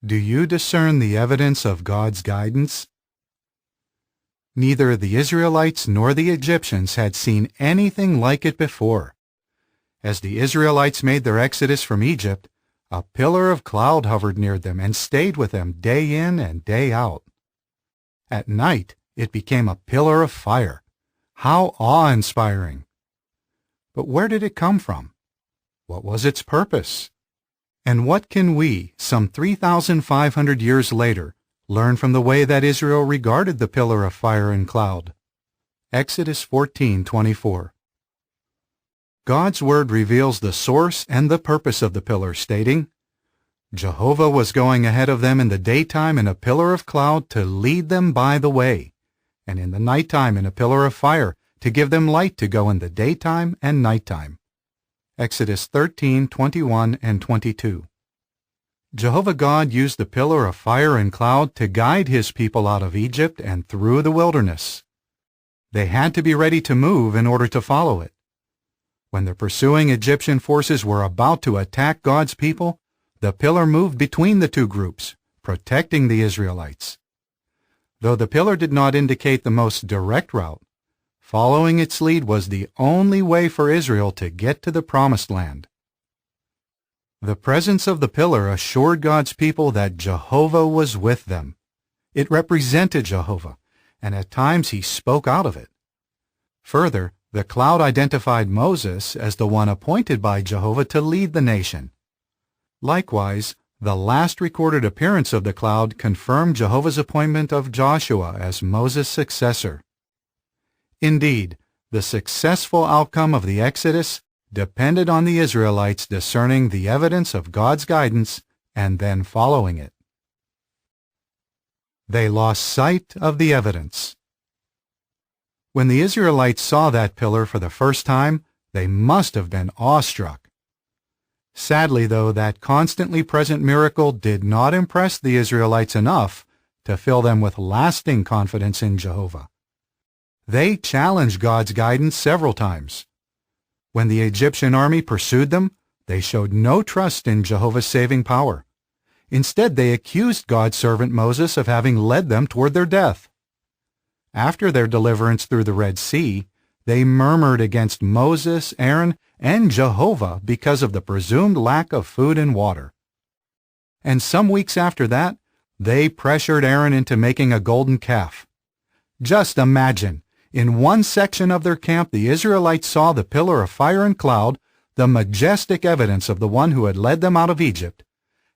Do you discern the evidence of God's guidance? Neither the Israelites nor the Egyptians had seen anything like it before. As the Israelites made their exodus from Egypt, a pillar of cloud hovered near them and stayed with them day in and day out. At night, it became a pillar of fire. How awe-inspiring! But where did it come from? What was its purpose? And what can we, some 3,500 years later, learn from the way that Israel regarded the pillar of fire and cloud? Exodus 14:24. God's Word reveals the source and the purpose of the pillar, stating, Jehovah was going ahead of them in the daytime in a pillar of cloud to lead them by the way, and in the nighttime in a pillar of fire to give them light to go in the daytime and nighttime. Exodus 13:21 and 22. Jehovah God used the pillar of fire and cloud to guide His people out of Egypt and through the wilderness. They had to be ready to move in order to follow it. When the pursuing Egyptian forces were about to attack God's people, the pillar moved between the two groups, protecting the Israelites. Though the pillar did not indicate the most direct route, following its lead was the only way for Israel to get to the Promised Land. The presence of the pillar assured God's people that Jehovah was with them. It represented Jehovah, and at times He spoke out of it. Further, the cloud identified Moses as the one appointed by Jehovah to lead the nation. Likewise, the last recorded appearance of the cloud confirmed Jehovah's appointment of Joshua as Moses' successor. Indeed, the successful outcome of the Exodus depended on the Israelites discerning the evidence of God's guidance and then following it. They lost sight of the evidence. When the Israelites saw that pillar for the first time, they must have been awestruck. Sadly, though, that constantly present miracle did not impress the Israelites enough to fill them with lasting confidence in Jehovah. They challenged God's guidance several times. When the Egyptian army pursued them, they showed no trust in Jehovah's saving power. Instead, they accused God's servant Moses of having led them toward their death. After their deliverance through the Red Sea, they murmured against Moses, Aaron, and Jehovah because of the presumed lack of food and water. And some weeks after that, they pressured Aaron into making a golden calf. Just imagine, in one section of their camp, the Israelites saw the pillar of fire and cloud, the majestic evidence of the one who had led them out of Egypt.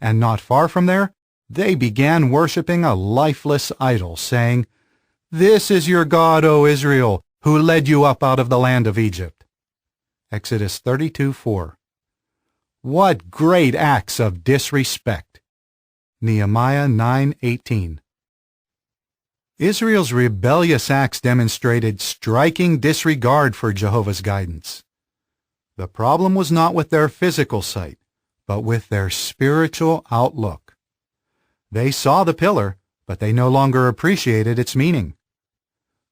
And not far from there, they began worshiping a lifeless idol, saying, "This is your God, O Israel, who led you up out of the land of Egypt." Exodus 32:4. What great acts of disrespect! Nehemiah 9:18. Israel's rebellious acts demonstrated striking disregard for Jehovah's guidance. The problem was not with their physical sight, but with their spiritual outlook. They saw the pillar, but they no longer appreciated its meaning.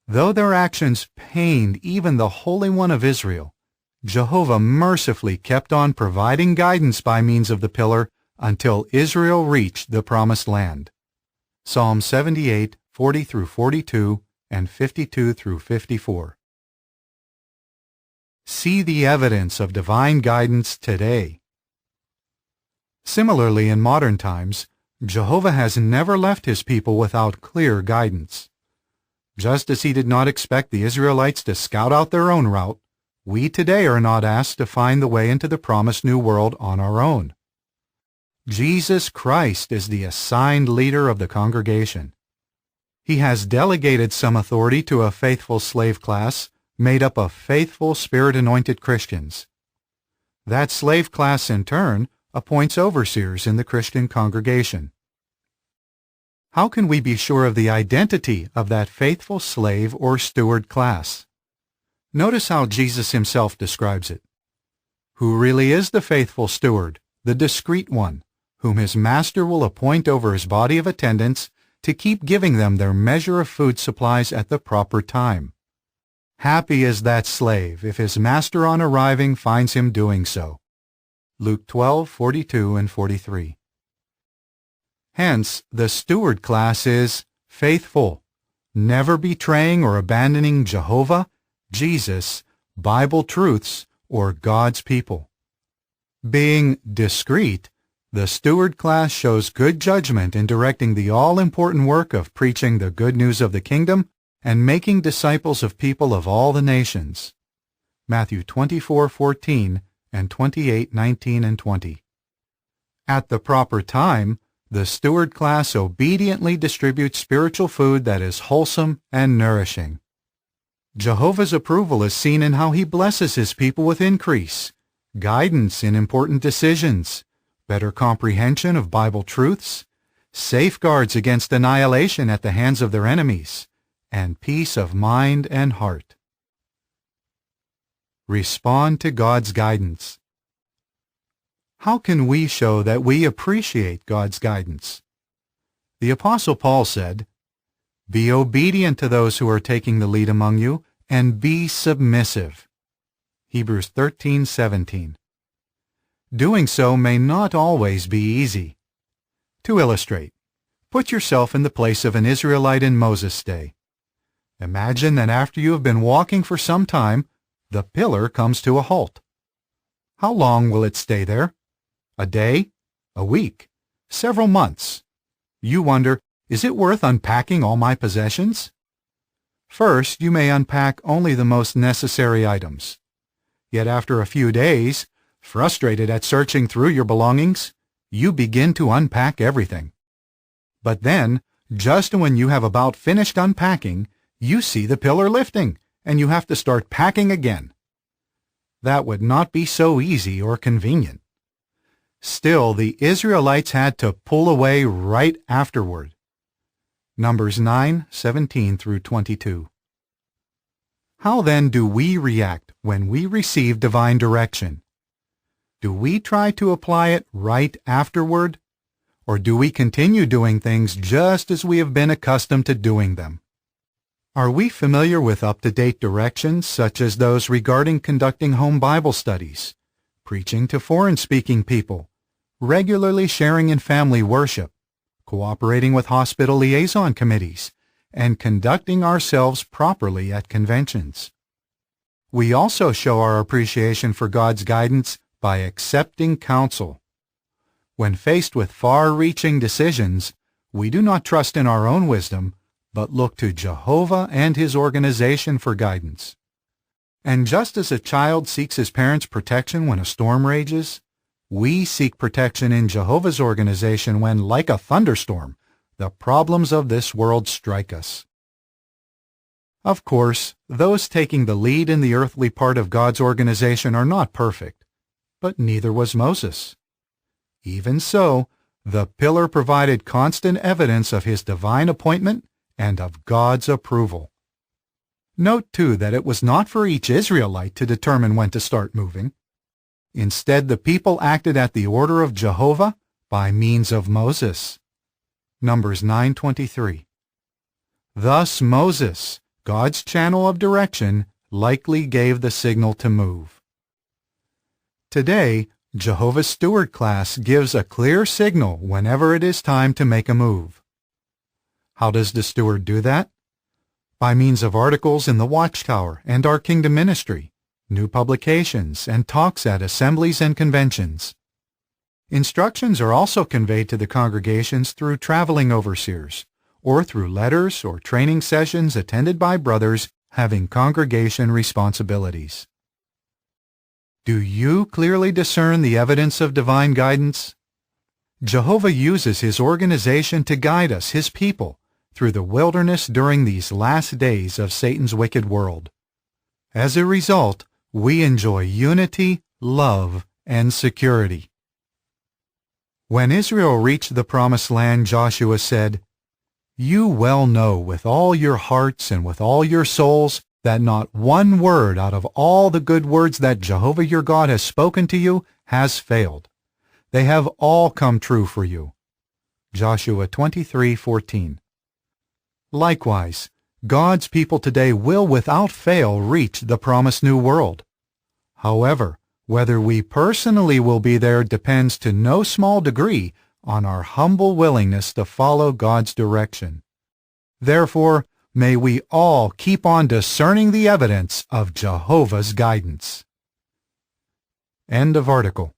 Though their actions pained even the Holy One of Israel, Jehovah mercifully kept on providing guidance by means of the pillar until Israel reached the Promised Land. Psalm 78, 40-42, and 52-54. See the evidence of divine guidance today. Similarly, in modern times, Jehovah has never left His people without clear guidance. Just as He did not expect the Israelites to scout out their own route, we today are not asked to find the way into the promised new world on our own. Jesus Christ is the assigned leader of the congregation. He has delegated some authority to a faithful slave class made up of faithful Spirit-anointed Christians. That slave class, in turn, appoints overseers in the Christian congregation. How can we be sure of the identity of that faithful slave or steward class? Notice how Jesus Himself describes it. Who really is the faithful steward, the discreet one, whom his master will appoint over his body of attendants to keep giving them their measure of food supplies at the proper time? Happy is that slave if his master on arriving finds him doing so. Luke 12:42 and 43. Hence, the steward class is faithful, never betraying or abandoning Jehovah, Jesus, Bible truths, or God's people. Being discreet, the steward class shows good judgment in directing the all-important work of preaching the good news of the kingdom and making disciples of people of all the nations. Matthew 24:14 and 28:19 and 20. At the proper time, the steward class obediently distributes spiritual food that is wholesome and nourishing. Jehovah's approval is seen in how he blesses his people with increase, guidance in important decisions, better comprehension of Bible truths, safeguards against annihilation at the hands of their enemies, and peace of mind and heart. Respond to God's guidance. How can we show that we appreciate God's guidance? The Apostle Paul said, "Be obedient to those who are taking the lead among you, and be submissive." Hebrews 13:17. Doing so may not always be easy. To illustrate, put yourself in the place of an Israelite in Moses' day. Imagine that after you have been walking for some time, the pillar comes to a halt. How long will it stay there? A day? A week? Several months? You wonder, is it worth unpacking all my possessions? First, you may unpack only the most necessary items. Yet after a few days, frustrated at searching through your belongings, you begin to unpack everything. But then, just when you have about finished unpacking, you see the pillar lifting, and you have to start packing again. That would not be so easy or convenient. Still, the Israelites had to pull away right afterward. Numbers 9:17 through 22. How then do we react when we receive divine direction? Do we try to apply it right afterward? Or do we continue doing things just as we have been accustomed to doing them? Are we familiar with up-to-date directions such as those regarding conducting home Bible studies, preaching to foreign-speaking people, regularly sharing in family worship, cooperating with hospital liaison committees, and conducting ourselves properly at conventions? We also show our appreciation for God's guidance by accepting counsel. When faced with far-reaching decisions, we do not trust in our own wisdom, but look to Jehovah and his organization for guidance. And just as a child seeks his parents' protection when a storm rages, we seek protection in Jehovah's organization when, like a thunderstorm, the problems of this world strike us. Of course, those taking the lead in the earthly part of God's organization are not perfect, but neither was Moses. Even so, the pillar provided constant evidence of his divine appointment and of God's approval. Note, too, that it was not for each Israelite to determine when to start moving. Instead, the people acted at the order of Jehovah by means of Moses. Numbers 9:23. Thus Moses, God's channel of direction, likely gave the signal to move. Today, Jehovah's steward class gives a clear signal whenever it is time to make a move. How does the steward do that? By means of articles in the Watchtower and our Kingdom Ministry, new publications, and talks at assemblies and conventions. Instructions are also conveyed to the congregations through traveling overseers, or through letters or training sessions attended by brothers having congregation responsibilities. Do you clearly discern the evidence of divine guidance? Jehovah uses his organization to guide us, his people, through the wilderness during these last days of Satan's wicked world. As a result, we enjoy unity, love, and security. When Israel reached the Promised Land, Joshua said, "You well know with all your hearts and with all your souls that not one word out of all the good words that Jehovah your God has spoken to you has failed. They have all come true for you." Joshua 23:14. Likewise, God's people today will without fail reach the promised new world. However, whether we personally will be there depends to no small degree on our humble willingness to follow God's direction. Therefore, may we all keep on discerning the evidence of Jehovah's guidance. End of article.